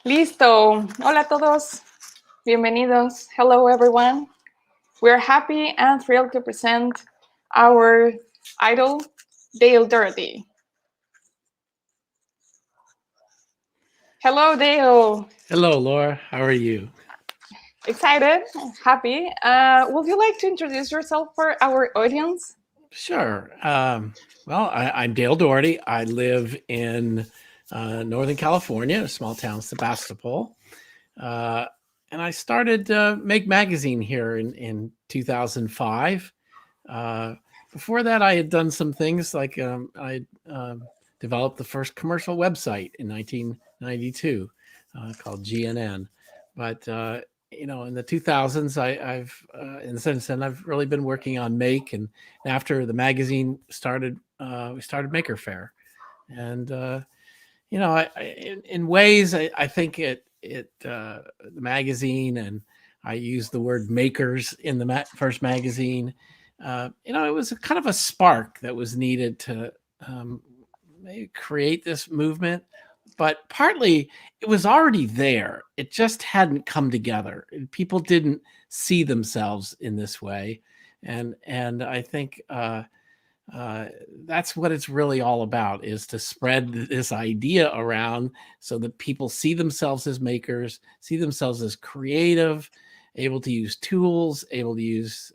Listo. Hola a todos. Bienvenidos. Hello, everyone. We're happy and thrilled to present our idol, Dale Dougherty. Hello, Dale. Hello, Laura. How are you? Excited, happy. Would you like to introduce yourself for our audience? Sure. I'm Dale Dougherty. I live in Northern California, a small town, Sebastopol. And I started Make Magazine here in 2005. Before that, I had done some things like I developed the first commercial website in 1992 called GNN. But in the 2000s, and since then I've really been working on Make. And after the magazine started, we started Maker Faire. And in ways, I think the magazine, and I used the word makers in the first magazine. It was kind of a spark that was needed to maybe create this movement, but partly it was already there. It just hadn't come together. People didn't see themselves in this way, and I think that's what it's really all about, is to spread this idea around so that people see themselves as makers, see themselves as creative, able to use tools, able to use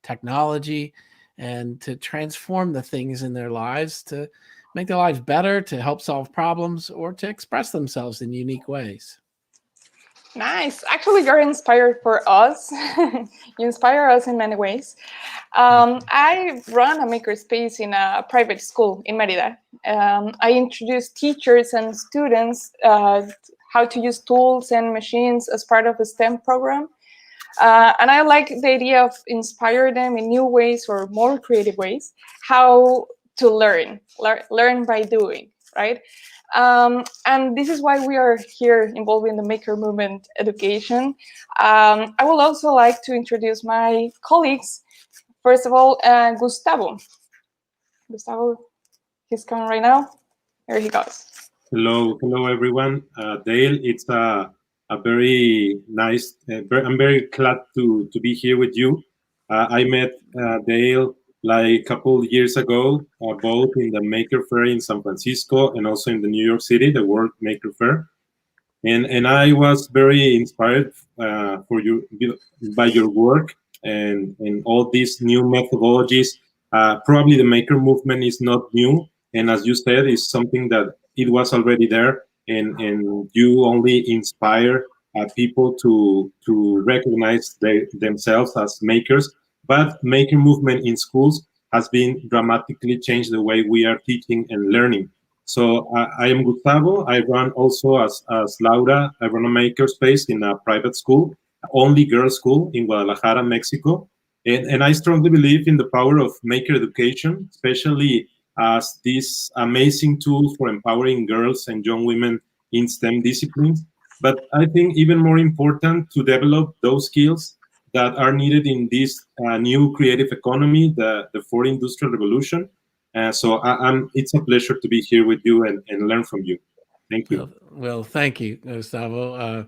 technology, and to transform the things in their lives to make their lives better, to help solve problems, or to express themselves in unique ways. Nice. Actually, you're inspired for us. You inspire us in many ways. I run a makerspace in a private school in Merida. I introduce teachers and students how to use tools and machines as part of the STEM program. And I like the idea of inspire them in new ways or more creative ways, how to learn by doing, right? And this is why we are here involved in the maker movement education. I would also like to introduce my colleagues. First of all, Gustavo. Gustavo, he's coming right now. Here he goes. Hello, everyone. Dale, it's a very nice. I'm very glad to be here with you. I met Dale like a couple years ago, both in the Maker Faire in San Francisco and also in the New York City, the World Maker Faire. And I was very inspired for you by your work and all these new methodologies. Probably the maker movement is not new, and as you said, it's something that it was already there, and you only inspire people to recognize themselves as makers. But maker movement in schools has been dramatically changed the way we are teaching and learning. So I am Gustavo. I run also as Laura. I run a makerspace in a private school, only girls school in Guadalajara, Mexico. And I strongly believe in the power of maker education, especially as this amazing tool for empowering girls and young women in STEM disciplines. But I think even more important to develop those skills that are needed in this new creative economy, the fourth industrial revolution. It's a pleasure to be here with you and learn from you. Thank you. Well, thank you, Gustavo.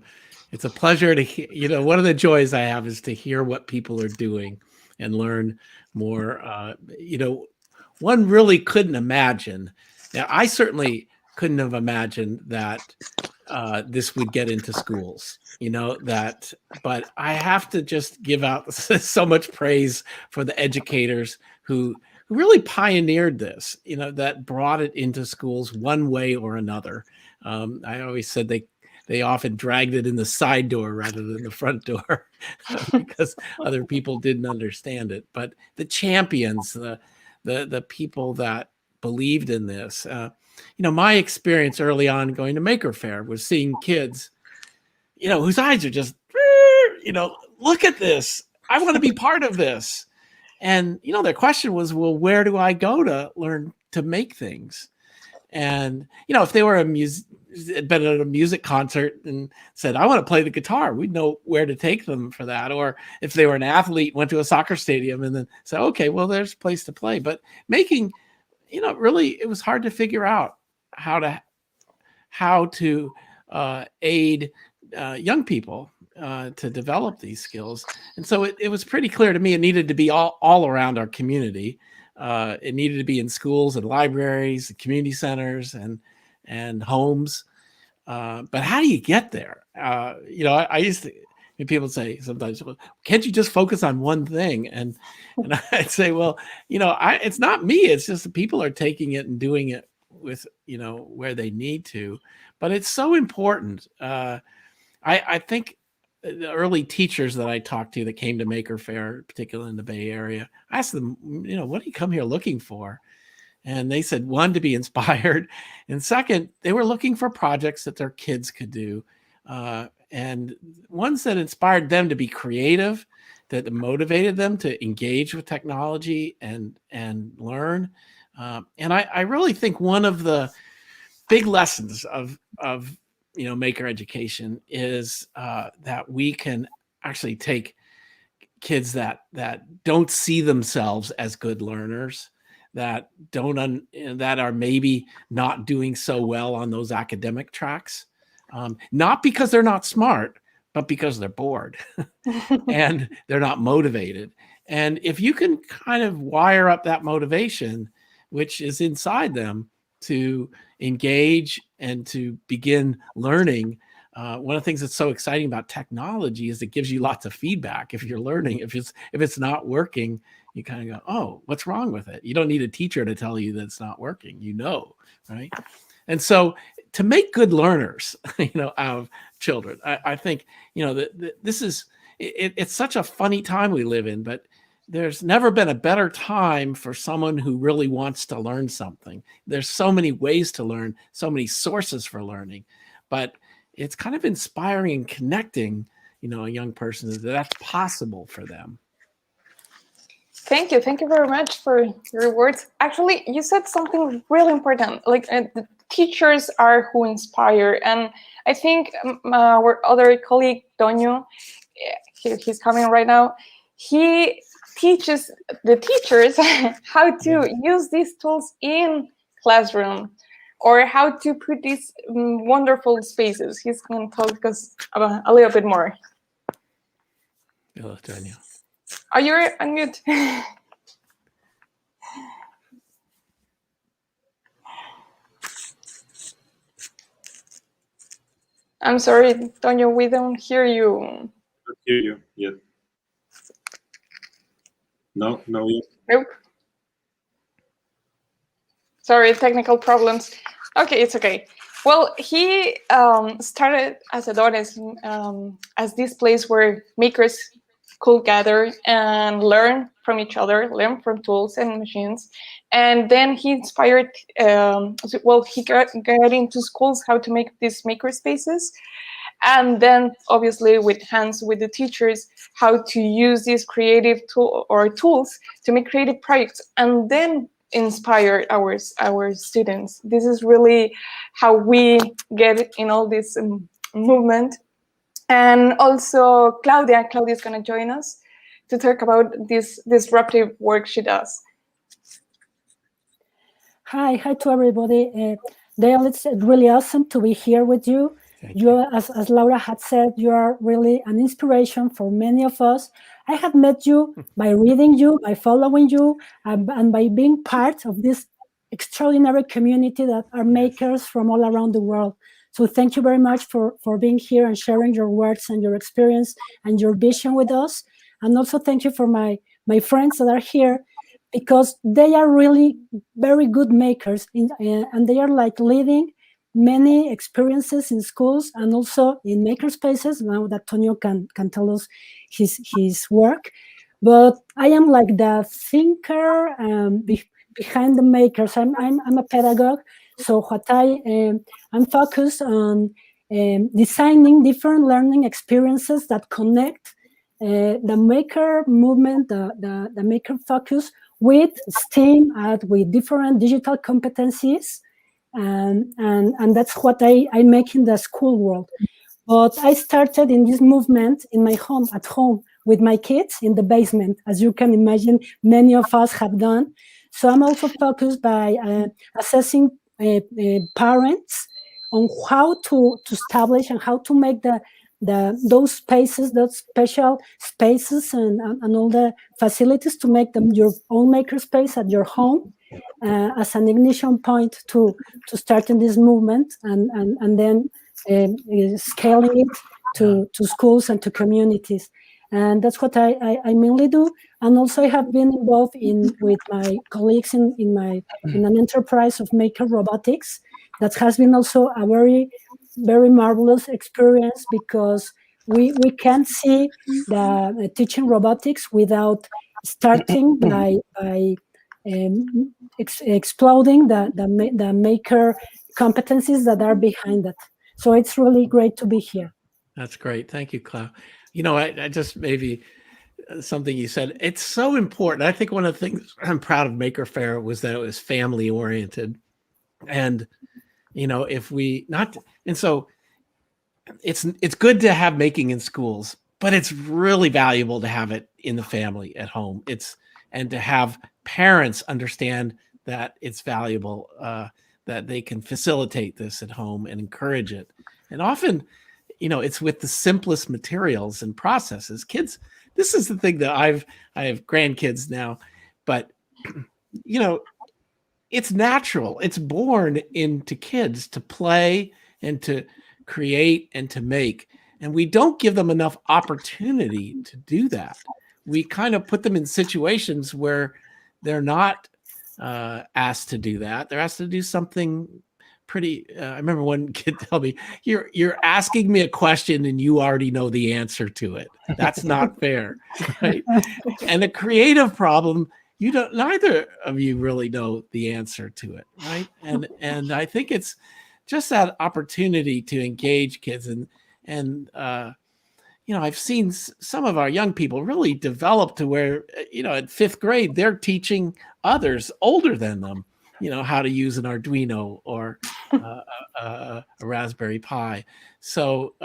It's a pleasure to hear. One of the joys I have is to hear what people are doing and learn more. One really couldn't imagine. Now, I certainly couldn't have imagined that this would get into schools. But I have to just give out so much praise for the educators who really pioneered this, that brought it into schools one way or another. I always said they often dragged it in the side door rather than the front door because other people didn't understand it. But the champions, the people that believed in this, my experience early on going to Maker Faire was seeing kids, whose eyes are just, look at this. I want to be part of this. And, their question was, well, where do I go to learn to make things? And, if they were been at a music concert and said, I want to play the guitar, we'd know where to take them for that. Or if they were an athlete, went to a soccer stadium and then said, okay, well, there's a place to play. But making, really, it was hard to figure out how to aid young people to develop these skills. And so it was pretty clear to me it needed to be all around our community. It needed to be in schools and libraries, and community centers, and homes. But how do you get there? I used to. And people say sometimes, well, can't you just focus on one thing? And I'd say, well, it's not me. It's just the people are taking it and doing it with, where they need to. But it's so important. I think the early teachers that I talked to that came to Maker Faire, particularly in the Bay Area, I asked them, what do you come here looking for? And they said, one, to be inspired. And second, they were looking for projects that their kids could do. And ones that inspired them to be creative, that motivated them to engage with technology and learn. And I really think one of the big lessons of Maker education is that we can actually take kids that don't see themselves as good learners, that are maybe not doing so well on those academic tracks. Not because they're not smart, but because they're bored and they're not motivated. And if you can kind of wire up that motivation, which is inside them, to engage and to begin learning, one of the things that's so exciting about technology is it gives you lots of feedback. If you're learning, if it's not working, you kind of go, oh, what's wrong with it? You don't need a teacher to tell you that it's not working, right? And so to make good learners, out of children, I think, this is, it's such a funny time we live in, but there's never been a better time for someone who really wants to learn something. There's so many ways to learn, so many sources for learning, but it's kind of inspiring and connecting, a young person that that's possible for them. Thank you. Thank you very much for your words. Actually, you said something really important. Like the teachers are who inspire. And I think our other colleague, Toño, he's coming right now, he teaches the teachers how to use these tools in classroom or how to put these wonderful spaces. He's going to talk us about a little bit more. Hello, Toño. Are you on mute? I'm sorry, Toño, we don't hear you. Don't hear you yet. No yet. Nope. Sorry, technical problems. Okay, it's okay. Well, he started as a dot as this place where makers could gather and learn from each other, learn from tools and machines. And then he inspired, he got into schools how to make these maker spaces. And then obviously with the teachers, how to use these creative tools to make creative projects and then inspire our students. This is really how we get in all this movement. And also Claudia is going to join us to talk about this disruptive work she does. Hi to everybody. Dale, it's really awesome to be here with you. You, as Laura had said, you are really an inspiration for many of us. I have met you by reading you, by following you, and by being part of this extraordinary community that are makers from all around the world. So thank you very much for being here and sharing your words and your experience and your vision with us. And also thank you for my friends that are here, because they are really very good makers and they are like leading many experiences in schools and also in maker spaces. Now that Toño can tell us his work, but I am like the thinker behind the makers. I'm a pedagogue, so what I'm focused on designing different learning experiences that connect the maker movement, the maker focus with STEAM and with different digital competencies. And that's what I make in the school world. But I started in this movement in my home, at home, with my kids in the basement, as you can imagine, many of us have done. So I'm also focused by assessing parents on how to establish and how to make those spaces, those special spaces, and all the facilities to make them your own makerspace at your home, as an ignition point to starting this movement, and then scaling it to schools and to communities. And that's what I mainly do. And also I have been involved with my colleagues in an enterprise of maker robotics. That has been also a very, very marvelous experience, because we can't see the teaching robotics without starting by exploding the maker competencies that are behind it. So it's really great to be here. That's great. Thank you, Clau. You know, I just maybe something you said, it's so important. I think one of the things I'm proud of Maker Faire was that it was family oriented. And, you know, so it's good to have making in schools, but it's really valuable to have it in the family at home. And to have parents understand that it's valuable, that they can facilitate this at home and encourage it. And often, you know, it's with the simplest materials and processes. Kids, this is the thing that I have grandkids now, but, you know, it's natural. It's born into kids to play and to create and to make. And we don't give them enough opportunity to do that. We kind of put them in situations where they're not asked to do that. They're asked to do something pretty. I remember one kid told me, "You're asking me a question and you already know the answer to it. That's not fair." Right? And a creative problem, neither of you really know the answer to it, right? And I think it's just that opportunity to engage kids and you know, I've seen some of our young people really develop to where, you know, at 5th grade, they're teaching others older than them, you know, how to use an Arduino or a Raspberry Pi. So,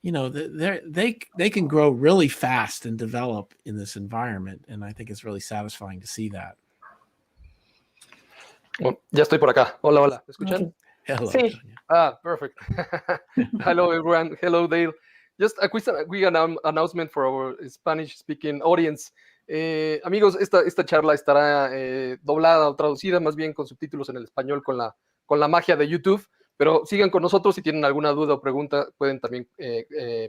you know, they can grow really fast and develop in this environment. And I think it's really satisfying to see that. Bueno, ya estoy por acá. Hola, hola. ¿Me escuchan? Hello. Sí. Perfect. Hello, everyone. Hello, Dale. Just a quick announcement for our Spanish-speaking audience. Amigos, esta charla estará doblada o traducida, más bien con subtítulos en el español con la magia de YouTube, pero sigan con nosotros. Si tienen alguna duda o pregunta, pueden también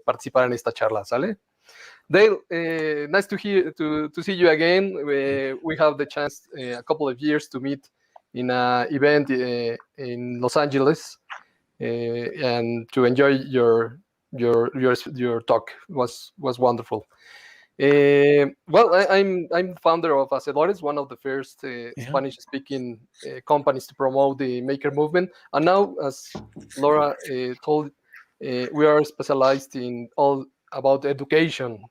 participar en esta charla, ¿sale? Dale, nice to see you again. We have the chance a couple of years to meet in an event in Los Angeles, and to enjoy your talk. Was wonderful. Well, I'm founder of Hacedores, one of the first Spanish-speaking companies to promote the maker movement. And now, as Laura told, we are specialized in all about education.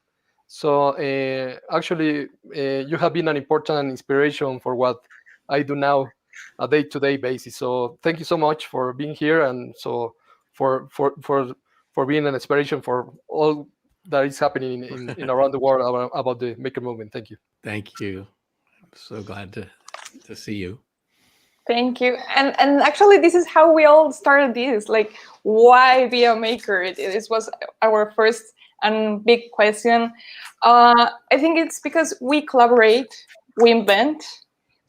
So actually, you have been an important inspiration for what I do now, a day-to-day basis. So thank you so much for being here, and so for being an inspiration for all that is happening in around the world about the maker movement. Thank you. Thank you. I'm so glad to see you. Thank you. And actually, this is how we all started this. Like, why be a maker? This was our first and big question. I think it's because we collaborate, we invent,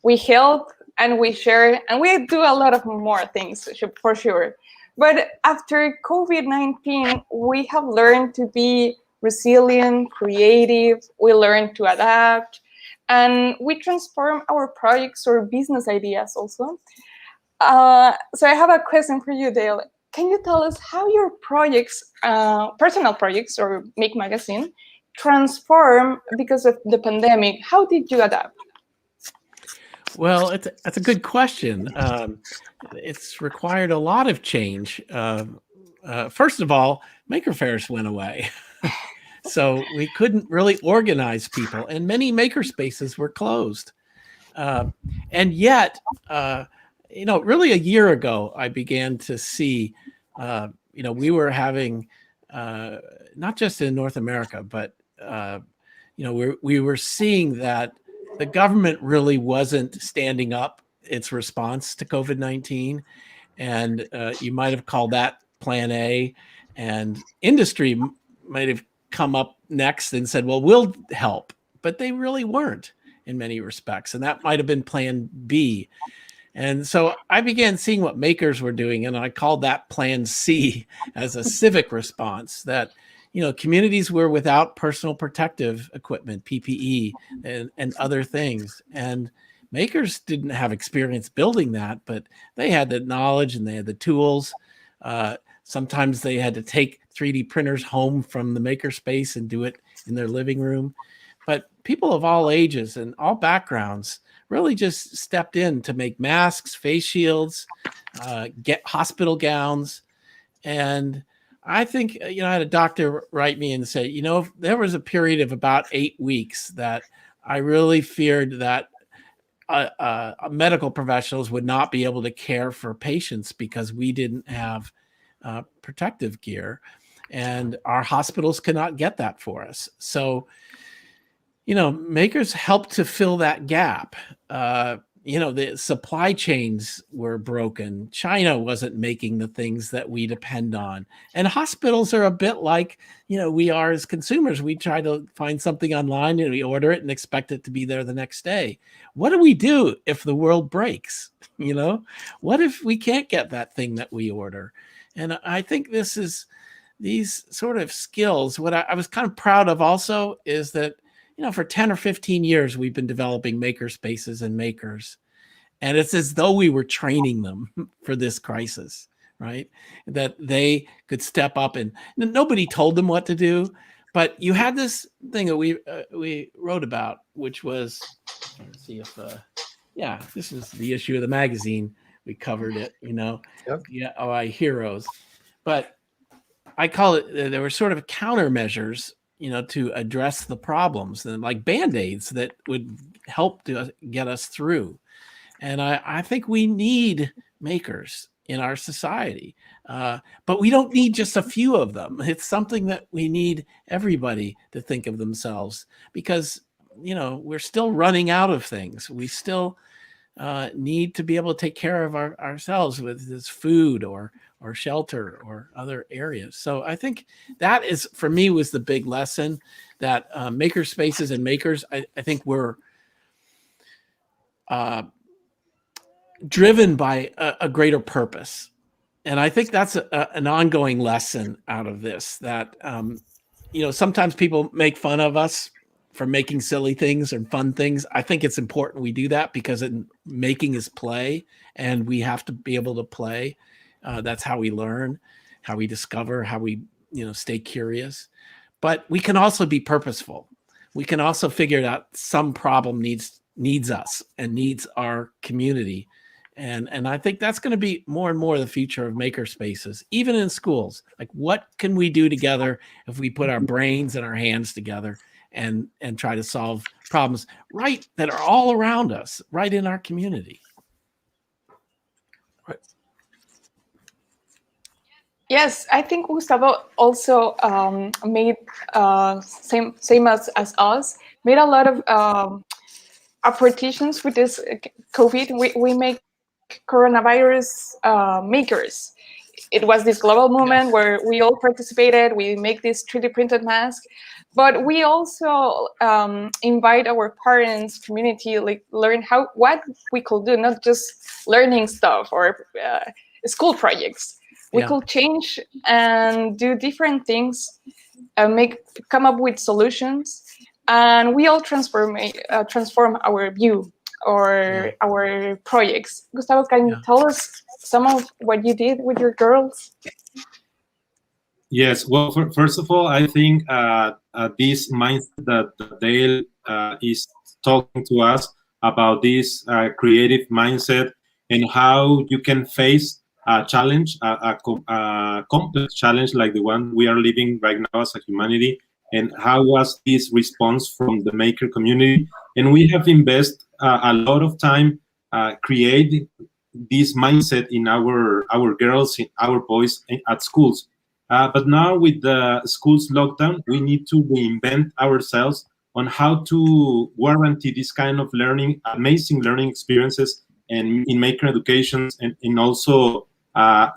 we help, and we share, and we do a lot of more things, for sure. But after COVID-19, we have learned to be resilient, creative, we learn to adapt, and we transform our projects or business ideas also. So I have a question for you, Dale. Can you tell us how your projects, personal projects or Make Magazine, transform because of the pandemic? How did you adapt? Well, that's a good question. It's required a lot of change. First of all, maker fairs went away. So we couldn't really organize people, and many maker spaces were closed. And yet, you know, really a year ago, I began to see, you know, we were having, not just in North America, but, you know, we were seeing that the government really wasn't standing up its response to COVID-19. And you might have called that plan A, and industry might have come up next and said, well, we'll help, but they really weren't in many respects. And that might have been plan B. And so I began seeing what makers were doing, and I called that plan C as a civic response, that, you know, communities were without personal protective equipment, PPE, and other things. And makers didn't have experience building that, but they had the knowledge and they had the tools. Sometimes they had to take 3D printers home from the makerspace and do it in their living room. But people of all ages and all backgrounds really just stepped in to make masks, face shields, get hospital gowns. And I think, you know, I had a doctor write me and say, you know, there was a period of about 8 weeks that I really feared that medical professionals would not be able to care for patients because we didn't have protective gear, and our hospitals cannot get that for us. So, you know, makers helped to fill that gap. You know, the supply chains were broken. China wasn't making the things that we depend on. And hospitals are a bit like, you know, we are as consumers. We try to find something online and we order it and expect it to be there the next day. What do we do if the world breaks? You know, what if we can't get that thing that we order? And I think these sort of skills, what I was kind of proud of also is that, you know, for 10 or 15 years, we've been developing maker spaces and makers. And it's as though we were training them for this crisis, right? That they could step up, and nobody told them what to do. But you had this thing that we wrote about, which was, let's see if, yeah, this is the issue of the magazine. We covered it, you know, Yep. yeah, our heroes. But I call it, there were sort of countermeasures, you know, to address the problems, and like Band-Aids that would help to get us through. And I think we need makers in our society, but we don't need just a few of them. It's something that we need everybody to think of themselves, because, you know, we're still running out of things. We still need to be able to take care of ourselves with this food or shelter or other areas. So I think that is, for me, was the big lesson, that maker spaces and makers, I think were driven by a greater purpose. And I think that's an ongoing lesson out of this, that, you know, sometimes people make fun of us for making silly things and fun things. I think it's important we do that, because making is play, and we have to be able to play. That's how we learn, how we discover, how we, you know, stay curious. But we can also be purposeful. We can also figure out some problem needs us and needs our community. And I think that's going to be more and more the future of maker spaces, even in schools. Like, what can we do together if we put our brains and our hands together and try to solve problems right that are all around us, right in our community? Right. Yes, I think Gustavo also made same as us, made a lot of applications with this COVID. We make coronavirus makers. It was this global movement, yes, where we all participated. We make this 3D printed mask, but we also invite our parents, community, like learn what we could do, not just learning stuff or school projects. We could change and do different things, come up with solutions, and we all transform our view or our projects. Gustavo, can you tell us some of what you did with your girls? Yes. Well, first of all, I think this mindset that Dale is talking to us about, this creative mindset, and how you can face a challenge, a complex challenge like the one we are living right now as a humanity, and how was this response from the maker community. And we have invested a lot of time creating this mindset in our girls, in our boys at schools. But now with the schools lockdown, we need to reinvent ourselves on how to guarantee this kind of learning, amazing learning experiences, and in maker education, and also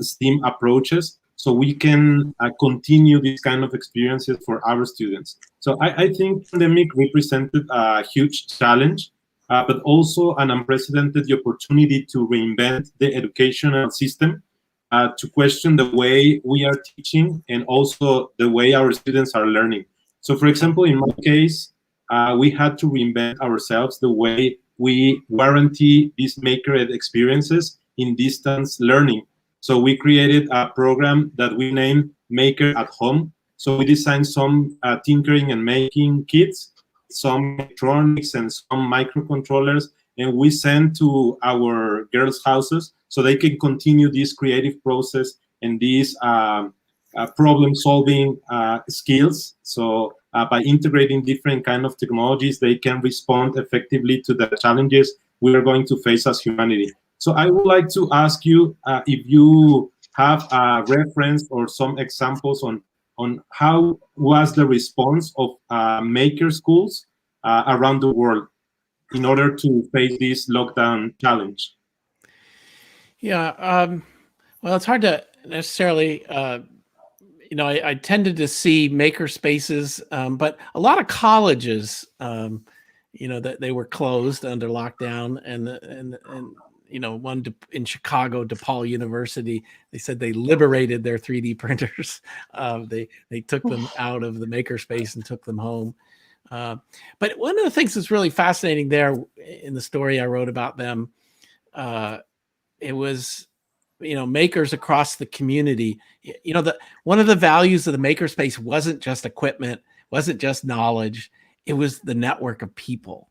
STEAM approaches, so we can continue these kind of experiences for our students. So I think pandemic represented a huge challenge, but also an unprecedented opportunity to reinvent the educational system, to question the way we are teaching and also the way our students are learning. So, for example, in my case, we had to reinvent ourselves the way we guarantee these maker experiences in distance learning. So we created a program that we named Maker at Home. So we designed some tinkering and making kits, some electronics and some microcontrollers, and we sent to our girls' houses so they can continue this creative process and these problem-solving skills. So by integrating different kind of technologies, they can respond effectively to the challenges we are going to face as humanity. So I would like to ask you if you have a reference or some examples on how was the response of maker schools around the world in order to face this lockdown challenge. Yeah, well, it's hard to necessarily, I tended to see maker spaces, but a lot of colleges, that they were closed under lockdown, and one in Chicago, DePaul University, they said they liberated their 3D printers. They took them out of the maker space and took them home. But one of the things that's really fascinating there in the story I wrote about them, it was, makers across the community. One of the values of the makerspace wasn't just equipment, wasn't just knowledge. It was the network of people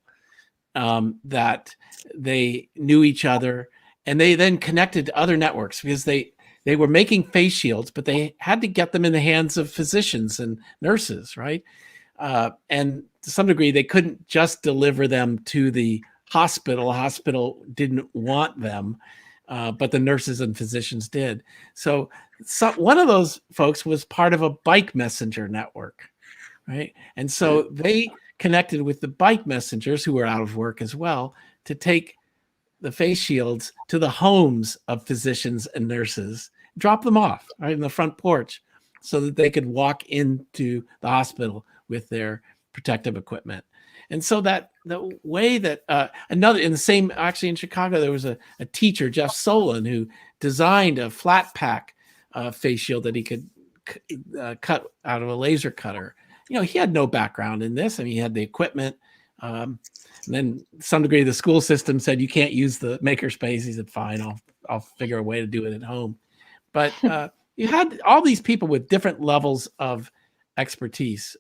that they knew each other, and they then connected to other networks because they were making face shields, but they had to get them in the hands of physicians and nurses, right? And to some degree, they couldn't just deliver them to the hospital. Hospital didn't want them. But the nurses and physicians did. So one of those folks was part of a bike messenger network, right? And so they connected with the bike messengers who were out of work as well to take the face shields to the homes of physicians and nurses, drop them off right in the front porch so that they could walk into the hospital with their protective equipment. And so that the way that actually in Chicago, there was a teacher, Jeff Solon, who designed a flat pack face shield that he could cut out of a laser cutter. He had no background in this. I mean, he had the equipment. And then to some degree, the school system said, you can't use the makerspace. He said, fine, I'll figure a way to do it at home. But you had all these people with different levels of expertise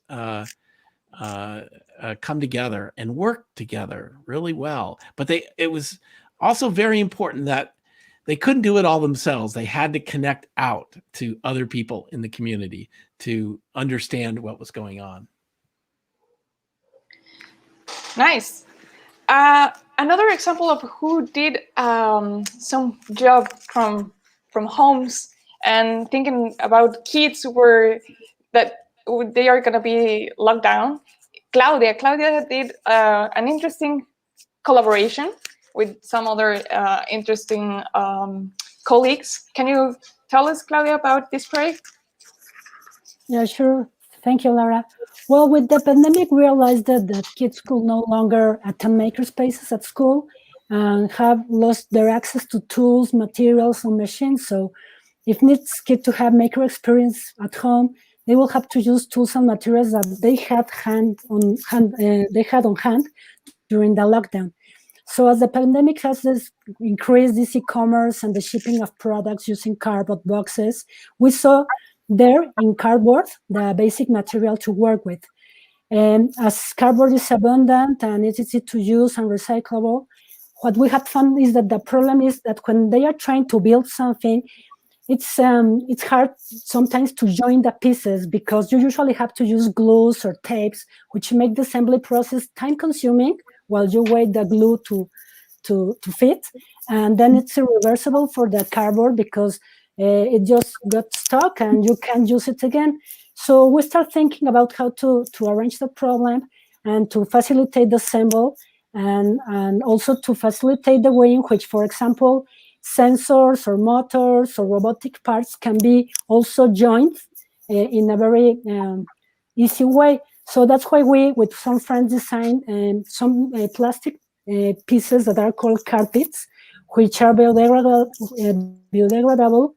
come together and work together really well. But it was also very important that they couldn't do it all themselves. They had to connect out to other people in the community to understand what was going on. Nice. Another example of who did some job from homes and thinking about kids that they are going to be locked down. Claudia did an interesting collaboration with some other interesting colleagues. Can you tell us, Claudia, about this project? Yeah, sure. Thank you, Laura. Well, with the pandemic, we realized that kids could no longer attend makerspaces at school and have lost their access to tools, materials, and machines. So if needs kids to have maker experience at home, they will have to use tools and materials that they had on hand during the lockdown. So as the pandemic has increased this e-commerce and the shipping of products using cardboard boxes, we saw there in cardboard the basic material to work with. And as cardboard is abundant and it's easy to use and recyclable, what we have found is that the problem is that when they are trying to build something, it's hard sometimes to join the pieces because you usually have to use glues or tapes, which make the assembly process time-consuming while you wait the glue to fit. And then it's irreversible for the cardboard because it just got stuck and you can't use it again. So we start thinking about how to arrange the problem and to facilitate the assembly and also to facilitate the way in which, for example, sensors or motors or robotic parts can be also joined in a very easy way. So that's why we, with some friends, designed some plastic pieces that are called carpets, which are biodegradable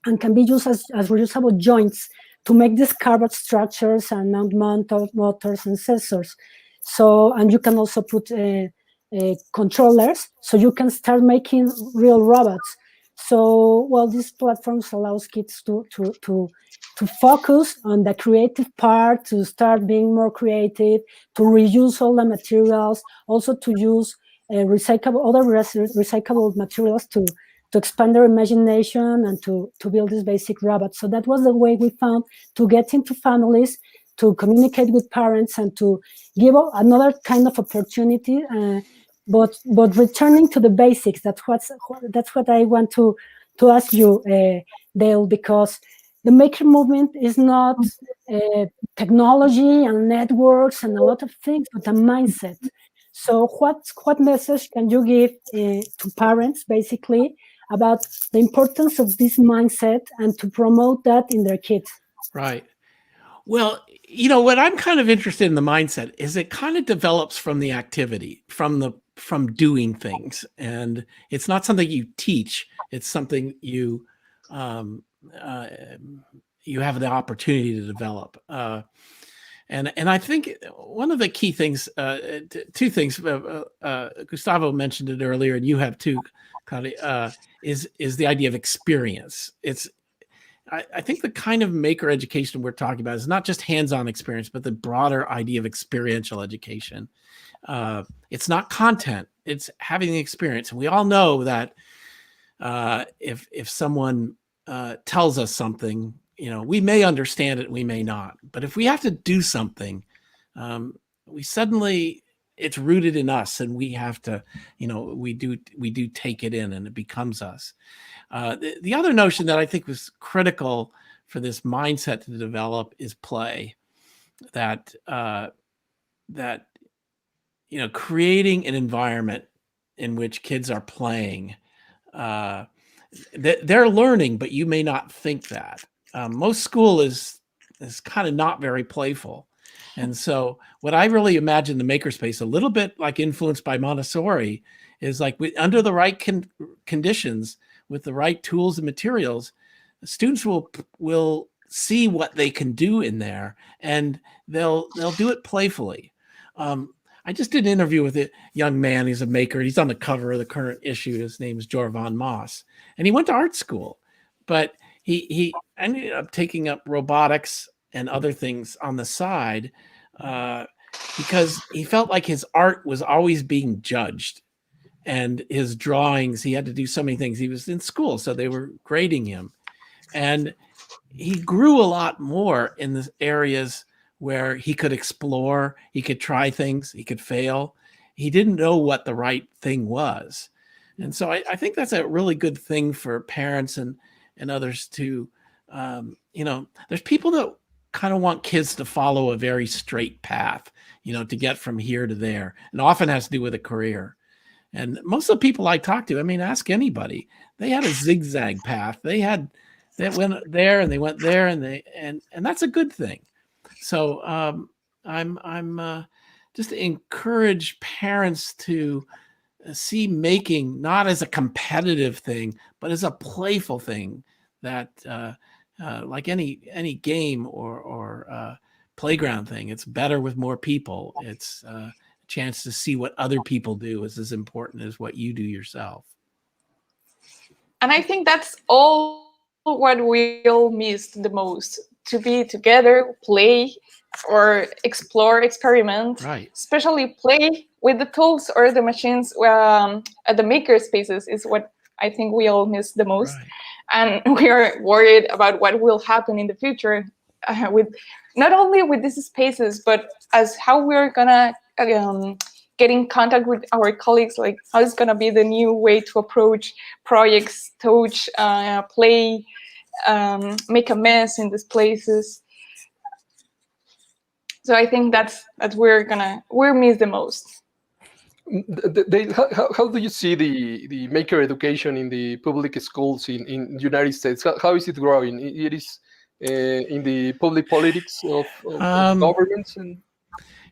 and can be used as reusable joints to make these cardboard structures and mount motors and sensors. So, and you can also put controllers, so you can start making real robots. So, well, these platforms allows kids to focus on the creative part, to start being more creative, to reuse all the materials, also to use recyclable materials to expand their imagination and to build these basic robots. So that was the way we found to get into families, to communicate with parents, and to give another kind of opportunity. But returning to the basics, that's what I want to ask you, Dale, because the maker movement is not technology and networks and a lot of things, but a mindset. So what message can you give to parents, basically, about the importance of this mindset and to promote that in their kids? Right. Well, what I'm kind of interested in the mindset is it kind of develops from the activity, from doing things. And it's not something you teach. It's something you have the opportunity to develop. And I think one of the key things, two things, Gustavo mentioned it earlier, and you have too, Connie, is the idea of experience. I think the kind of maker education we're talking about is not just hands-on experience, but the broader idea of experiential education. It's not content; it's having the experience. And we all know that if someone tells us something, we may understand it, we may not. But if we have to do something, it's rooted in us, and we have to, we do take it in, and it becomes us. The other notion that I think was critical for this mindset to develop is play. That creating an environment in which kids are playing, they're learning, but you may not think that. Most school is kind of not very playful. And so what I really imagine the makerspace, a little bit like influenced by Montessori, is like under the right conditions, with the right tools and materials, students will see what they can do in there, and they'll do it playfully. I just did an interview with a young man. He's a maker. He's on the cover of the current issue. His name is Jorvan Moss, and he went to art school, but he ended up taking up robotics and other things on the side because he felt like his art was always being judged. And his drawings, he had to do so many things. He was in school, so they were grading him. And he grew a lot more in the areas where he could explore, he could try things, he could fail. He didn't know what the right thing was. And so I think that's a really good thing for parents and others to, there's people that kind of want kids to follow a very straight path, to get from here to there. And often has to do with a career. And most of the people I talk to, ask anybody, they had a zigzag path. They went there and they went there, and that's a good thing. So I'm just to encourage parents to see making not as a competitive thing, but as a playful thing that like any game or playground thing, it's better with more people. It's chance to see what other people do is as important as what you do yourself. And I think that's all what we'll miss the most, to be together, play, or explore, experiment, right. Especially play with the tools or the machines at the maker spaces is what I think we all miss the most. Right. And we are worried about what will happen in the future with not only with these spaces, but as how we're gonna get in contact with our colleagues, like how it's gonna be the new way to approach projects, touch, play, make a mess in these places. So I think that's we're miss the most. How do you see the maker education in the public schools in the United States? How is it growing? It is in the public politics of governments and.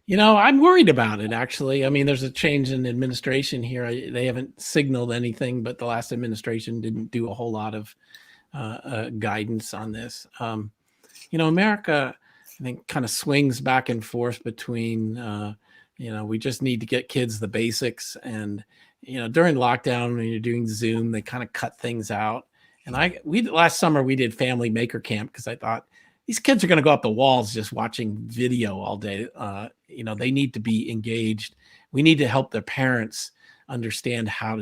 I'm worried about it, actually. I mean, there's a change in administration here. They haven't signaled anything, but the last administration didn't do a whole lot of guidance on this. America, I think, kind of swings back and forth between, we just need to get kids the basics. And, during lockdown, when you're doing Zoom, they kind of cut things out. And last summer, we did Family Maker Camp because I thought, these kids are going to go up the walls just watching video all day. They need to be engaged. We need to help their parents understand how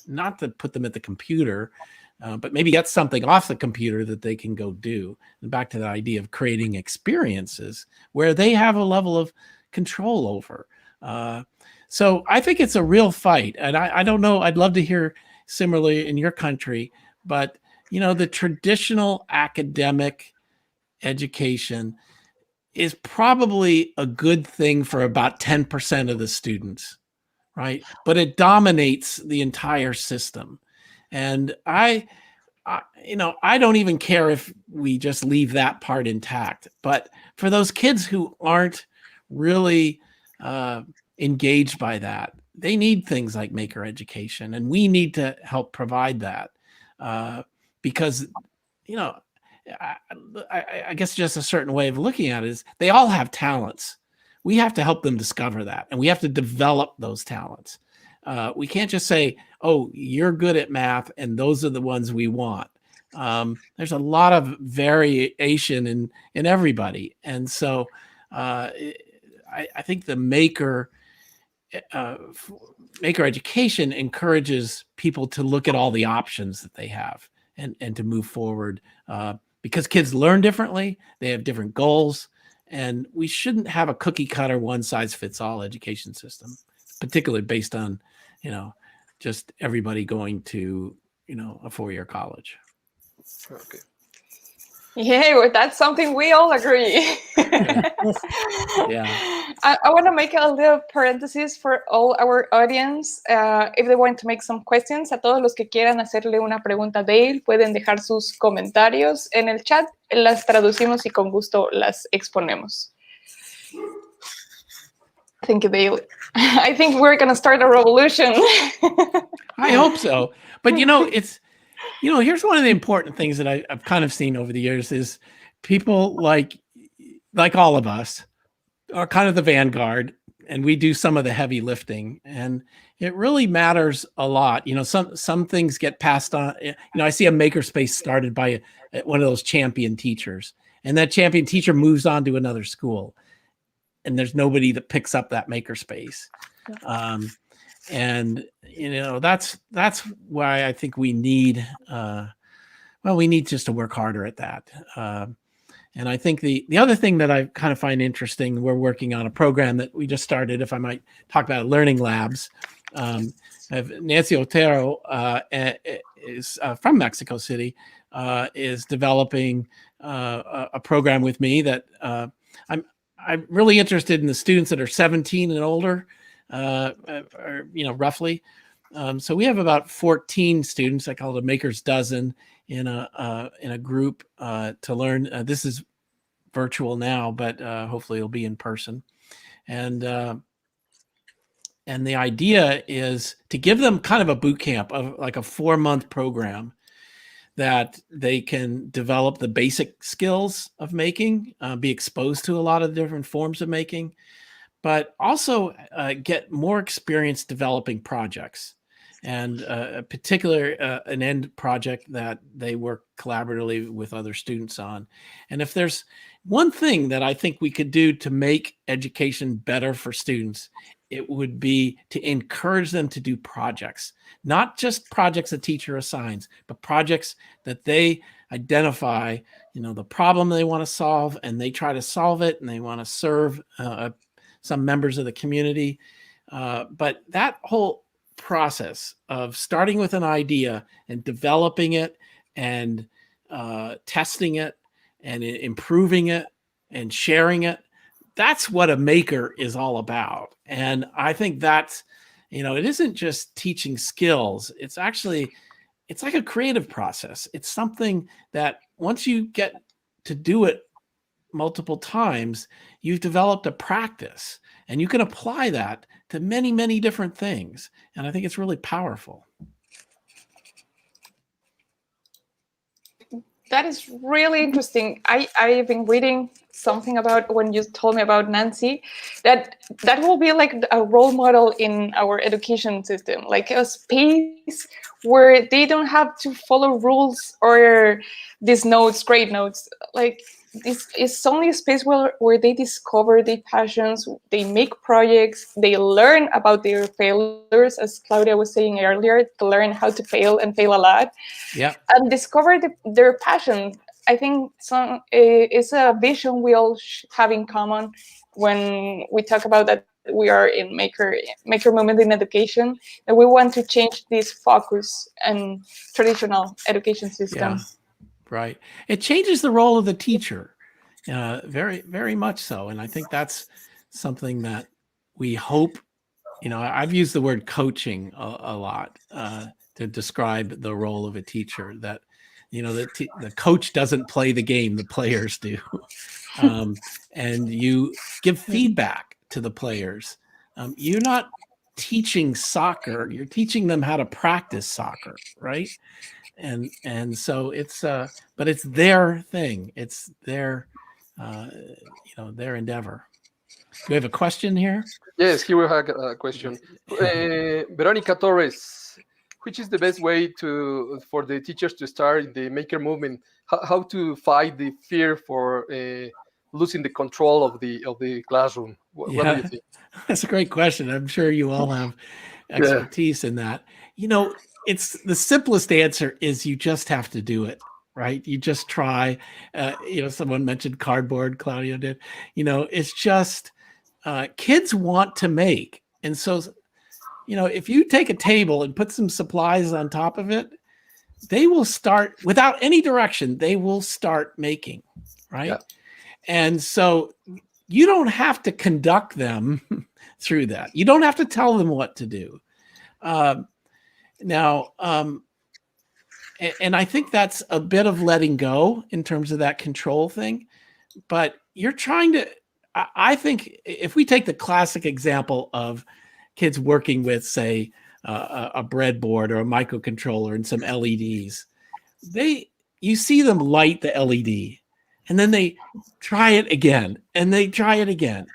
not to put them at the computer, but maybe get something off the computer that they can go do. And back to the idea of creating experiences where they have a level of control over. So I think it's a real fight. And I don't know, I'd love to hear similarly in your country, but the traditional academic education is probably a good thing for about 10% of the students, right? But it dominates the entire system. And I don't even care if we just leave that part intact. But for those kids who aren't really engaged by that, they need things like maker education, and we need to help provide that because, I guess just a certain way of looking at it is they all have talents. We have to help them discover that, and we have to develop those talents. We can't just say, oh, you're good at math and those are the ones we want. There's a lot of variation in everybody. And so I think the maker education encourages people to look at all the options that they have and to move forward because kids learn differently. They have different goals, and we shouldn't have a cookie cutter, one size fits all education system, particularly based on, just everybody going to, a 4-year college. Okay. Yeah, well, that's something we all agree. Yeah. I want to make a little parenthesis for all our audience. If they want to make some questions, a todos los que quieran hacerle una pregunta a Dale, pueden dejar sus comentarios en el chat. Las traducimos y con gusto las exponemos. Thank you, Dale. I think we're going to start a revolution. I hope so. But, it's, here's one of the important things that I've kind of seen over the years is people like all of us are kind of the vanguard, and we do some of the heavy lifting, and it really matters a lot. Some things get passed on. I see a makerspace started by one of those champion teachers, and that champion teacher moves on to another school, and there's nobody that picks up that makerspace. And that's why I think we need just to work harder at that. And I think the other thing that I kind of find interesting, we're working on a program that we just started, if I might talk about learning labs. Nancy Otero is from Mexico City, is developing a program with me that I'm really interested in the students that are 17 and older. Roughly. So we have about 14 students. I call it a Maker's Dozen in a group to learn. This is virtual now, but hopefully it'll be in person. And the idea is to give them kind of a boot camp of like a 4-month program that they can develop the basic skills of making, be exposed to a lot of different forms of making, but also get more experience developing projects, and an end project that they work collaboratively with other students on. And if there's one thing that I think we could do to make education better for students, it would be to encourage them to do projects, not just projects a teacher assigns, but projects that they identify, the problem they want to solve, and they try to solve it, and they want to serve some members of the community. But that whole process of starting with an idea and developing it and testing it and improving it and sharing it, that's what a maker is all about. And I think that's it isn't just teaching skills. It's like a creative process. It's something that once you get to do it multiple times, you've developed a practice, and you can apply that to many, many different things. And I think it's really powerful. That is really interesting. I've been reading something about when you told me about Nancy, that will be like a role model in our education system, like a space where they don't have to follow rules or these notes, grade notes. Like this is only a space where they discover their passions, they make projects, they learn about their failures, as Claudia was saying earlier, to learn how to fail and fail a lot. Yeah. And discover their passion. I think it's a vision we all have in common when we talk about that we are in maker movement in education, that we want to change this focus and traditional education system. Yeah, right. It changes the role of the teacher, very, very much so. And I think that's something that we hope, I've used the word coaching a lot to describe the role of a teacher, that the coach doesn't play the game, the players do. And you give feedback to the players. You're not teaching soccer, you're teaching them how to practice soccer, right? And so it's but it's their thing, it's their their endeavor. Do we have a question here? Yes, here we have a question. Veronica Torres, which is the best way for the teachers to start in the maker movement? How to fight the fear for losing the control of the classroom? What do you think? That's a great question. I'm sure you all have expertise in that. It's the simplest answer is you just have to do it, right? You just try. Someone mentioned cardboard, Claudia did. It's just kids want to make. And so, if you take a table and put some supplies on top of it, they will start without any direction. They will start making, right? Yeah. And so you don't have to conduct them through that. You don't have to tell them what to do. And I think that's a bit of letting go in terms of that control thing. But you're trying to, I think if we take the classic example of kids working with, say, a breadboard or a microcontroller and some LEDs, you see them light the LED, and then they try it again, and they try it again.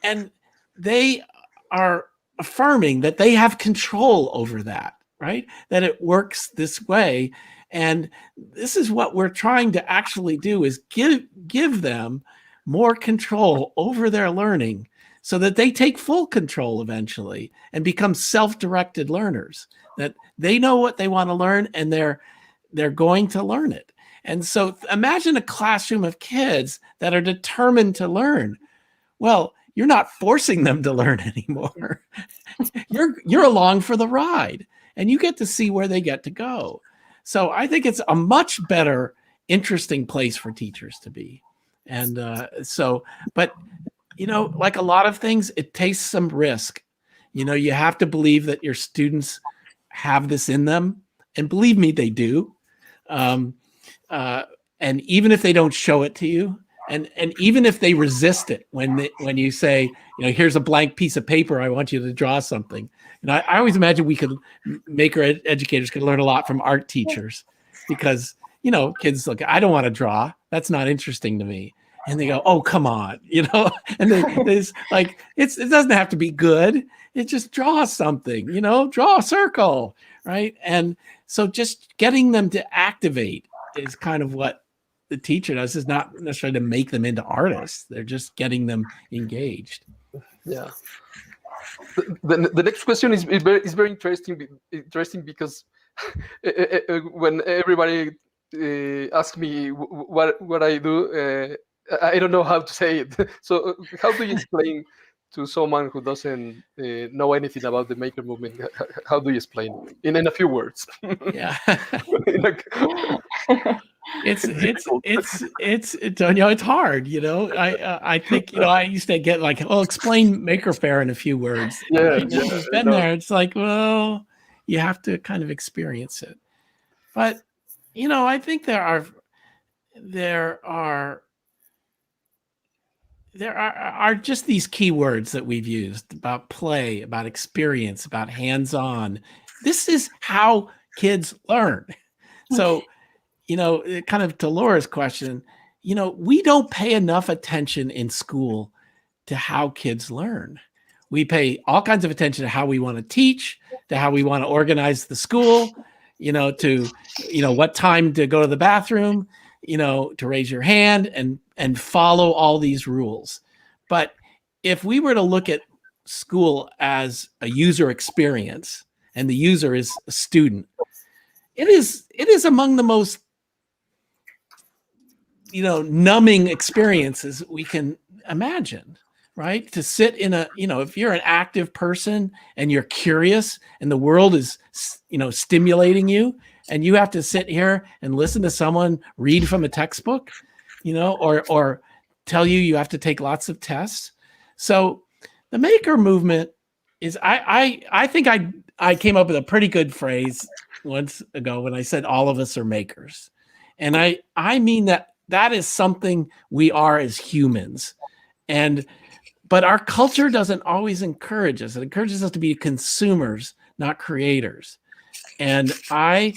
And they are affirming that they have control over that, right? That it works this way. And this is what we're trying to actually do, is give them more control over their learning so that they take full control eventually and become self-directed learners, that they know what they want to learn and they're going to learn it. And so imagine a classroom of kids that are determined to learn. Well, you're not forcing them to learn anymore. You're along for the ride, and you get to see where they get to go. So I think it's a much better, interesting place for teachers to be. And but like a lot of things, it takes some risk. You have to believe that your students have this in them, and believe me, they do. And even if they don't show it to you, and even if they resist it when you say, here's a blank piece of paper, I want you to draw something. And I always imagine we could, maker educators could learn a lot from art teachers, because kids look, I don't want to draw, that's not interesting to me. And they go, oh, come on, and it's like, it doesn't have to be good. It just draw something, draw a circle, right? And so just getting them to activate is kind of what the teacher does, is not necessarily to make them into artists. They're just getting them engaged. Yeah. The next question is very interesting because when everybody asks me what I do, I don't know how to say it. So how do you explain to someone who doesn't know anything about the maker movement? How do you explain in a few words? Yeah. Antonio, it's hard. I think I used to get like, well, explain Maker Faire in a few words. Yeah, Right? And yeah, if you've I been know. there, it's like, well, you have to kind of experience it. But I think there are just these key words that we've used about play, about experience, about hands-on. This is how kids learn. So, kind of to Laura's question, we don't pay enough attention in school to how kids learn. We pay all kinds of attention to how we want to teach, to how we want to organize the school, to what time to go to the bathroom, to raise your hand and follow all these rules. But if we were to look at school as a user experience, and the user is a student, it is among the most numbing experiences we can imagine, right? To sit in if you're an active person and you're curious and the world is stimulating you, and you have to sit here and listen to someone read from a textbook, or tell you have to take lots of tests. So the maker movement is, I think I came up with a pretty good phrase once ago when I said all of us are makers. And I mean that is something we are as humans. But our culture doesn't always encourage us. It encourages us to be consumers, not creators. And I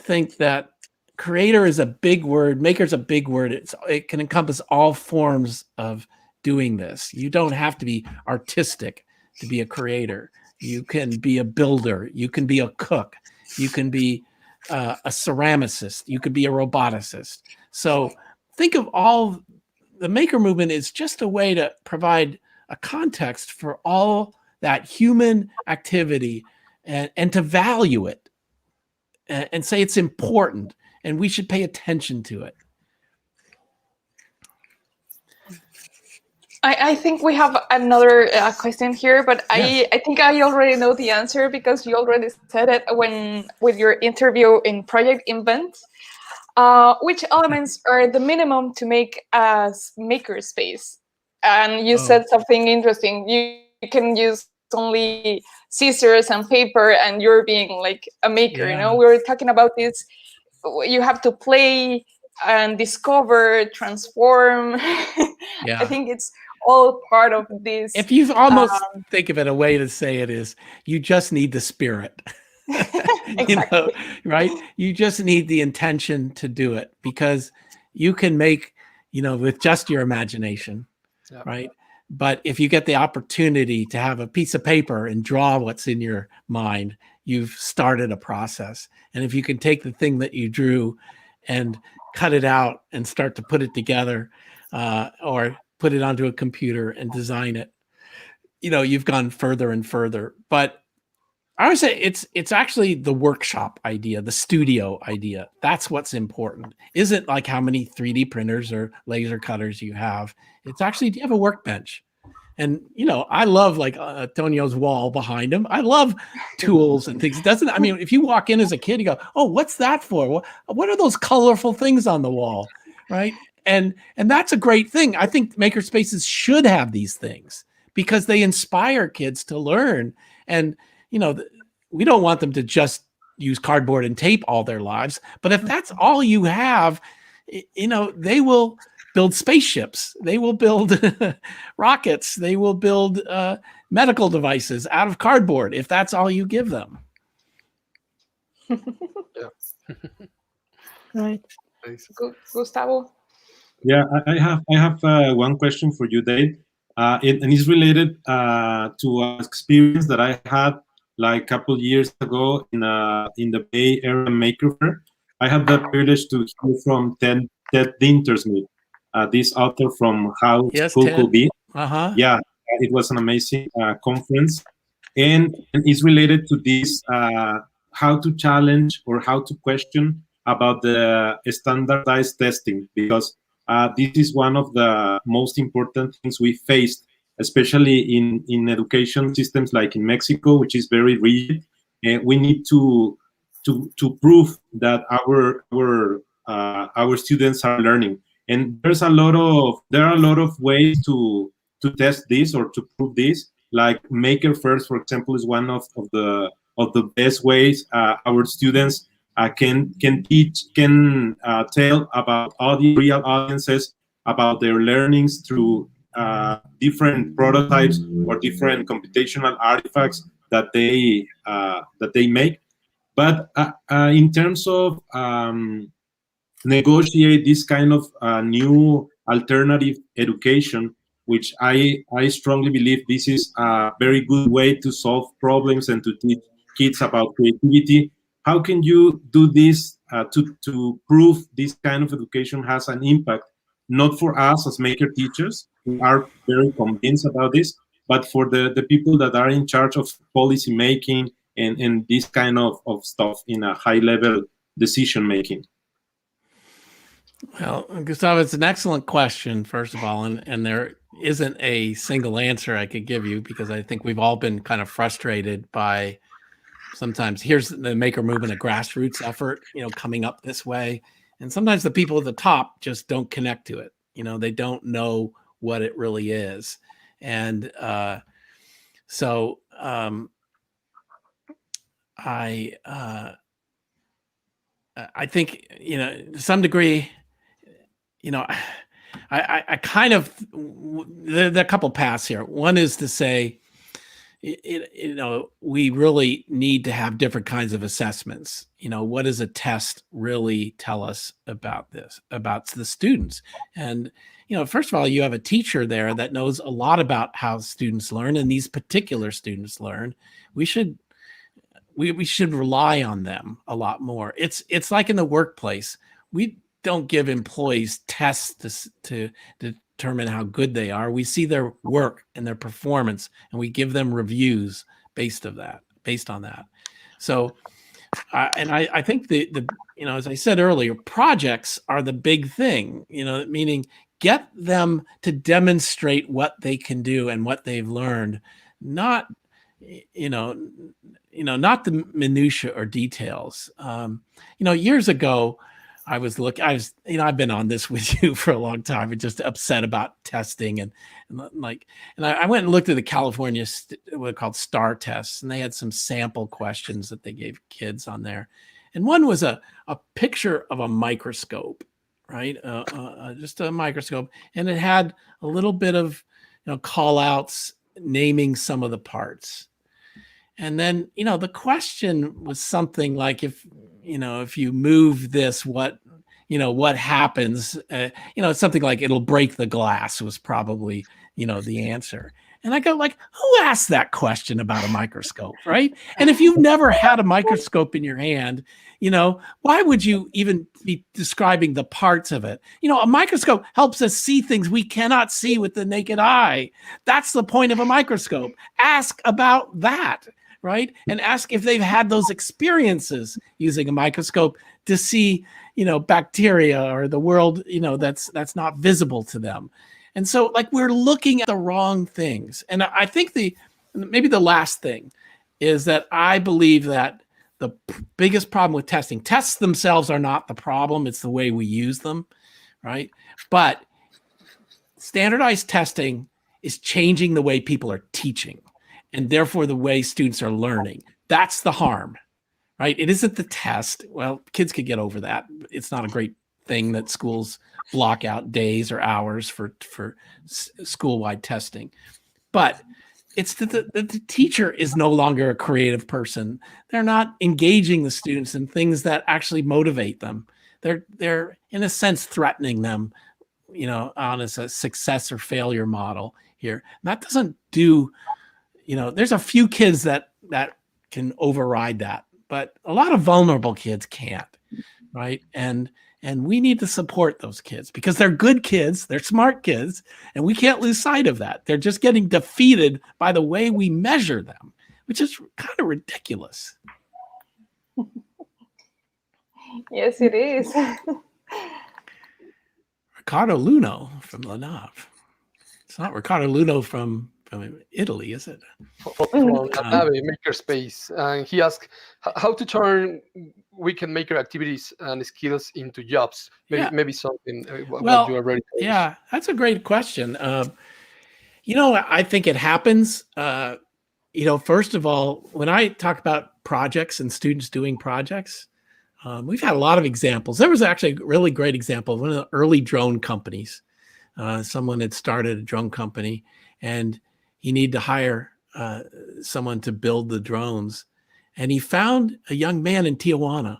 think that creator is a big word, maker is a big word. It can encompass all forms of doing this. You don't have to be artistic to be a creator. You can be a builder. You can be a cook. You can be a ceramicist. You could be a roboticist. So think of all, the maker movement is just a way to provide a context for all that human activity and to value it and say it's important and we should pay attention to it. I think we have another question here, but Yes. I think I already know the answer because you already said it with your interview in Project Invent. Which elements are the minimum to make a makerspace? And you said something interesting. You can use only scissors and paper, and you're being like a maker. Yeah. We were talking about this. You have to play and discover, transform. Yeah. I think it's all part of this. If you almost think of it, a way to say it is, you just need the spirit. Exactly. Right? You just need the intention to do it, because you can make, with just your imagination, Yeah. right? But if you get the opportunity to have a piece of paper and draw what's in your mind, you've started a process. And if you can take the thing that you drew and cut it out and start to put it together, or put it onto a computer and design it, you've gone further and further. But I would say it's actually the workshop idea, the studio idea. That's what's important. Isn't like how many 3D printers or laser cutters you have. It's actually, do you have a workbench? And, I love like Antonio's wall behind him. I love tools and things. If you walk in as a kid, you go, oh, what's that for? What are those colorful things on the wall? Right. And that's a great thing. I think maker spaces should have these things because they inspire kids to learn. And, we don't want them to just use cardboard and tape all their lives. But if that's all you have, they will build spaceships. They will build rockets. They will build medical devices out of cardboard if that's all you give them. Yeah. Right. Nice. Gustavo? Yeah, I have one question for you, Dave, and it's related to an experience that I had like a couple years ago in the Bay Area Maker Faire. I had the privilege to hear from Ted Dintersmith, this author from How School Ted. Could Be. Uh-huh. Yeah, it was an amazing conference, and it's related to this how to challenge or how to question about the standardized testing, because this is one of the most important things we faced, especially in education systems like in Mexico, which is very rigid. We need to prove that our our students are learning. And there are a lot of ways to test this or to prove this. Like Maker First, for example, is one of the best ways our students can tell about real audiences about their learnings through different prototypes or different computational artifacts that they make. But in terms of negotiate this kind of new alternative education, which I strongly believe this is a very good way to solve problems and to teach kids about creativity. How can you do this to prove this kind of education has an impact, not for us as maker teachers who are very convinced about this, but for the people that are in charge of policy making and this kind of stuff in a high level decision making? Well, Gustavo, it's an excellent question, first of all, and there isn't a single answer I could give you, because I think we've all been kind of frustrated by sometimes here's the maker movement, a grassroots effort, coming up this way. And sometimes the people at the top just don't connect to it. They don't know what it really is. And so I think, to some degree, I kind of, there are a couple paths here. One is to say, we really need to have different kinds of assessments. What does a test really tell us about this, about the students? And, first of all, you have a teacher there that knows a lot about how students learn, and these particular students learn. We should rely on them a lot more. It's like in the workplace. We don't give employees tests to determine how good they are. We see their work and their performance, and we give them reviews based on that. So, I think the as I said earlier, projects are the big thing. Meaning get them to demonstrate what they can do and what they've learned, not not the minutia or details. Years ago, I've been on this with you for a long time, and just upset about testing and I went and looked at the California what are called STAR tests, and they had some sample questions that they gave kids on there, and one was a picture of a microscope, right? Just a microscope, and it had a little bit of call outs naming some of the parts. And then, the question was something like, if you move this, what happens? Something like it'll break the glass was probably, the answer. And I go like, who asked that question about a microscope, right? And if you've never had a microscope in your hand, why would you even be describing the parts of it? A microscope helps us see things we cannot see with the naked eye. That's the point of a microscope. Ask about that. Right? And ask if they've had those experiences using a microscope to see, bacteria or the world, that's not visible to them. And so we're looking at the wrong things. And I think maybe the last thing is that I believe that the biggest problem with testing, tests themselves are not the problem. It's the way we use them. Right? But standardized testing is changing the way people are teaching, and therefore the way students are learning. That's the harm, right? It isn't the test. Well, kids could get over that. It's not a great thing that schools block out days or hours for school-wide testing. But it's that the teacher is no longer a creative person. They're not engaging the students in things that actually motivate them. They're in a sense threatening them, on a success or failure model here. And that doesn't do. There's a few kids that can override that, but a lot of vulnerable kids can't, right? And we need to support those kids because they're good kids, they're smart kids, and we can't lose sight of that. They're just getting defeated by the way we measure them, which is kind of ridiculous. Yes, it is. Ricardo Luno from Lenav. It's not Ricardo Luno from Italy, is it? From Nave Makerspace, and he asked how to turn weekend maker activities and skills into jobs. Maybe something what you already told us. Yeah, that's a great question. I think it happens. First of all, when I talk about projects and students doing projects, we've had a lot of examples. There was actually a really great example of one of the early drone companies. Someone had started a drone company, and he needed to hire someone to build the drones. And he found a young man in Tijuana,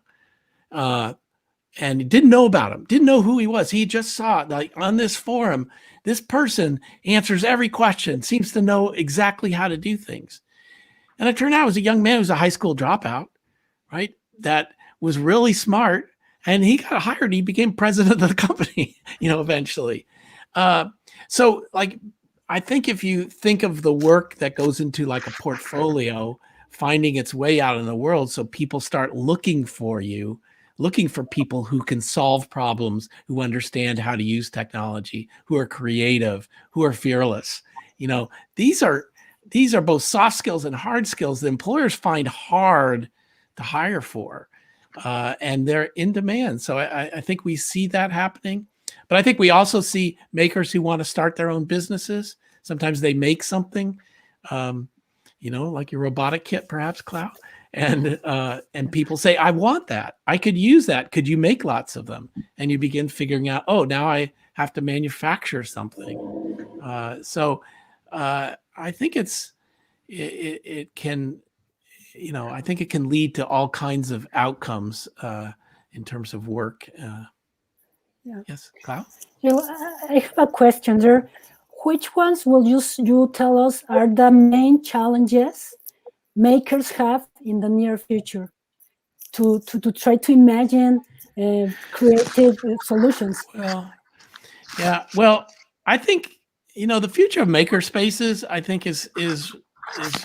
and he didn't know about him, didn't know who he was. He just saw, like, on this forum, this person answers every question, seems to know exactly how to do things. And it turned out it was a young man who was a high school dropout, right? That was really smart, and he got hired. He became president of the company, eventually. So, like, I think if you think of the work that goes into like a portfolio, finding its way out in the world, so people start looking for you, looking for people who can solve problems, who understand how to use technology, who are creative, who are fearless. These are both soft skills and hard skills that employers find hard to hire for, and they're in demand. So I think we see that happening. But I think we also see makers who want to start their own businesses. Sometimes they make something, like your robotic kit, perhaps, Clau. And people say, I want that. I could use that. Could you make lots of them? And you begin figuring out, now I have to manufacture something. So I think it can, I think it can lead to all kinds of outcomes in terms of work. Yes, Clau? I have a question there. Which ones will you tell us are the main challenges makers have in the near future to try to imagine creative solutions? Well, I think, the future of maker spaces, I think is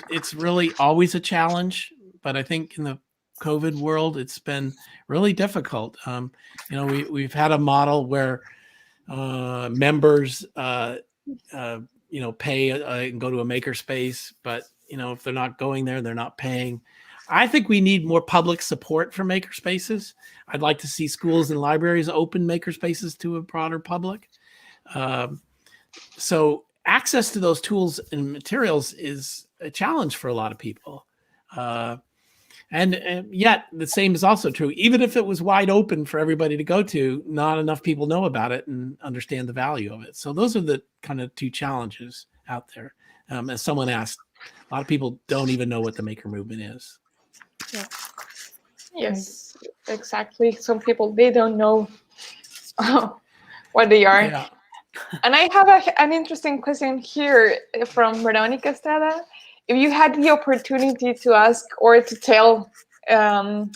it's really always a challenge, but I think in the COVID world, it's been really difficult. We've had a model where members, pay and go to a maker space, but if they're not going there, they're not paying. I think we need more public support for maker spaces. I'd like to see schools and libraries open maker spaces to a broader public. So access to those tools and materials is a challenge for a lot of people. And yet the same is also true. Even if it was wide open for everybody to go to, not enough people know about it and understand the value of it. So those are the kind of two challenges out there. As someone asked, a lot of people don't even know what the maker movement is. Yeah. Yes, exactly. Some people, they don't know what they are. Yeah. And I have an interesting question here from Veronica Estrada. If you had the opportunity to ask or to tell the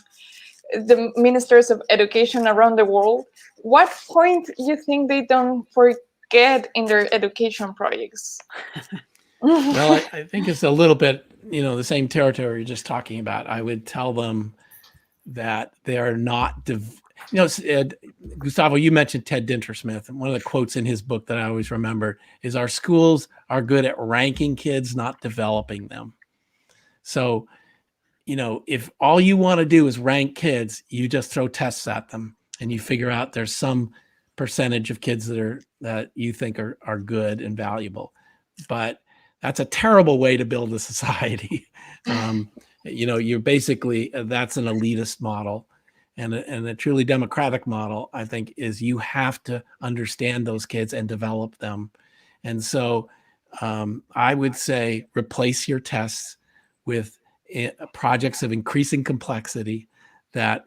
ministers of education around the world, what point you think they don't forget in their education projects? Well, I think it's a little bit, the same territory you're just talking about. I would tell them that they are not, Gustavo, you mentioned Ted Dintersmith, and one of the quotes in his book that I always remember is, our schools are good at ranking kids, not developing them. So, if all you want to do is rank kids, you just throw tests at them and you figure out there's some percentage of kids that you think are good and valuable. But that's a terrible way to build a society. You're basically, that's an elitist model. And a truly democratic model, I think, is you have to understand those kids and develop them. And so I would say replace your tests with projects of increasing complexity that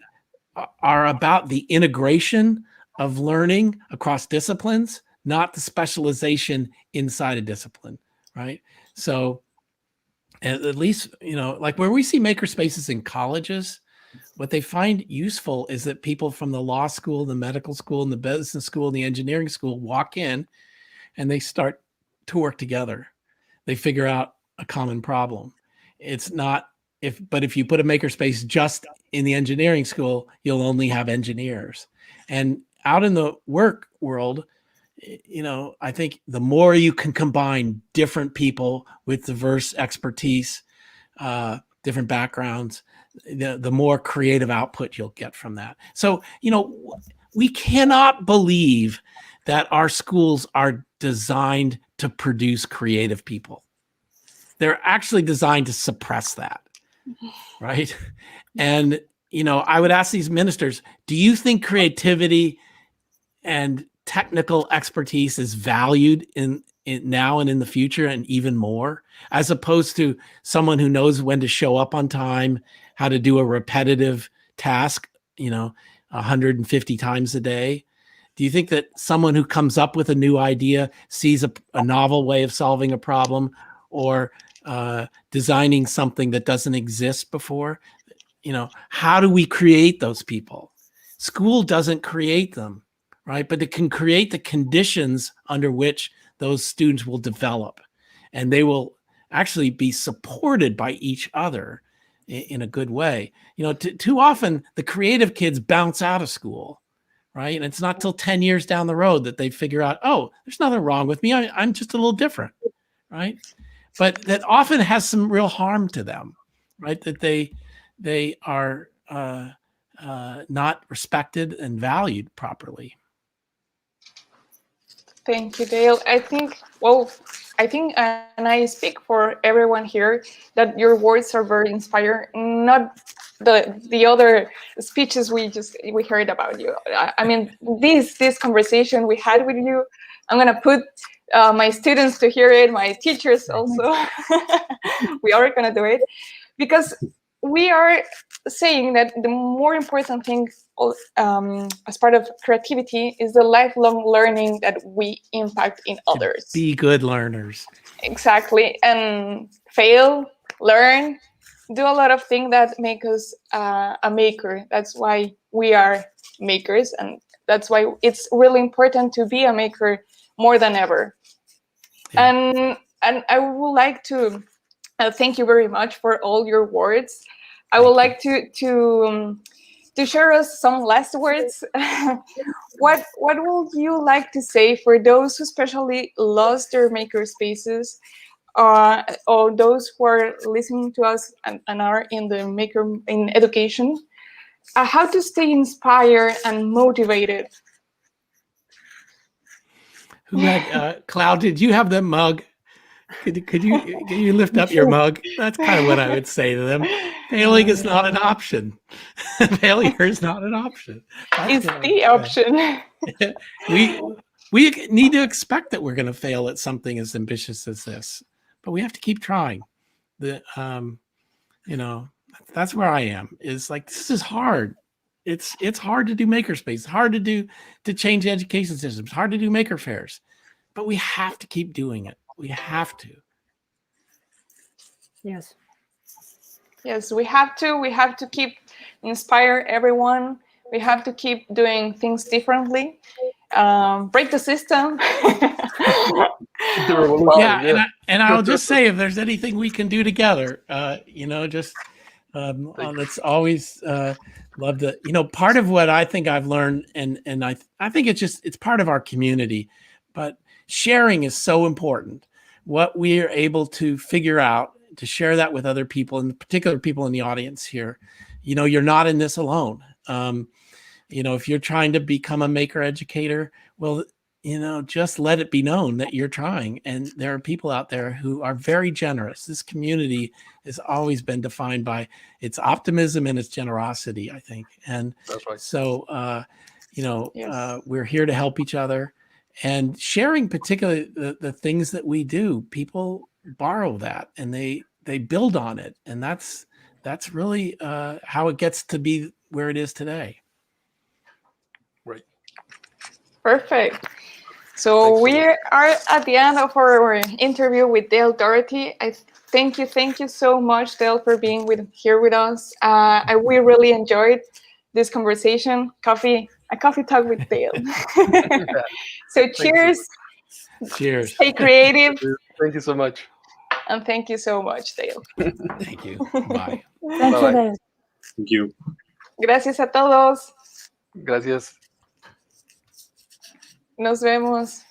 are about the integration of learning across disciplines, not the specialization inside a discipline, right? So at least, like where we see maker spaces in colleges, what they find useful is that people from the law school, the medical school, and the business school, and the engineering school walk in and they start to work together. They figure out a common problem. It's not, but if you put a makerspace just in the engineering school, you'll only have engineers. And out in the work world, I think the more you can combine different people with diverse expertise, different backgrounds, the more creative output you'll get from that. So, we cannot believe that our schools are designed to produce creative people. They're actually designed to suppress that, right? And, I would ask these ministers, do you think creativity and technical expertise is valued in now and in the future, and even more, as opposed to someone who knows when to show up on time, how to do a repetitive task, 150 times a day? Do you think that someone who comes up with a new idea, sees a novel way of solving a problem, or designing something that doesn't exist before? How do we create those people? School doesn't create them, right? But it can create the conditions under which those students will develop, and they will actually be supported by each other in a good way. Too often the creative kids bounce out of school, right? And it's not till 10 years down the road that they figure out, oh, there's nothing wrong with me. I'm just a little different, right? But that often has some real harm to them, right? That they are not respected and valued properly. Thank you, Dale. I think, and I speak for everyone here, that your words are very inspiring. Not the other speeches we heard about you. I mean, this conversation we had with you, I'm gonna put my students to hear it, my teachers also. We are gonna do it, because we are saying that the more important thing as part of creativity is the lifelong learning that we impact in others. Be good learners. Exactly. And fail, learn, do a lot of things that make us a maker. That's why we are makers, and that's why it's really important to be a maker more than ever. Yeah. And I would like to thank you very much for all your words. I would like to share us some last words. What would you like to say for those who especially lost their maker spaces, or those who are listening to us and are in education? How to stay inspired and motivated? Who had Cloud? Did you have the mug? Could you lift up your mug? That's kind of what I would say to them. Failing is not an option. Failure is not an option. It's the option. We need to expect that we're going to fail at something as ambitious as this, but we have to keep trying. That's where I am. Is like, this is hard. It's hard to do makerspace. It's hard to change education systems. It's hard to do maker fairs, but we have to keep doing it. We have to. Yes. Yes, we have to. We have to keep inspire everyone. We have to keep doing things differently. Break the system. And I'll just say, if there's anything we can do together, let's always love to. Part of what I think I've learned, and I think it's part of our community, but sharing is so important. What we are able to figure out, to share that with other people, and particular people in the audience here, you're not in this alone. If you're trying to become a maker educator, well, just let it be known that you're trying. And there are people out there who are very generous. This community has always been defined by its optimism and its generosity, I think. And that's right. So, we're here to help each other. And sharing particularly the things that we do, people borrow that and they build on it. And that's really how it gets to be where it is today. Right. Perfect. So we are at the end of our interview with Dale Dougherty. I thank you so much, Dale, for being here with us. We really enjoyed this conversation. A coffee talk with Dale. So cheers. Cheers. Stay creative. Thank you so much. And thank you so much, Dale. Thank you. Bye. Thank you, Dale. Thank you. Gracias a todos. Gracias. Nos vemos.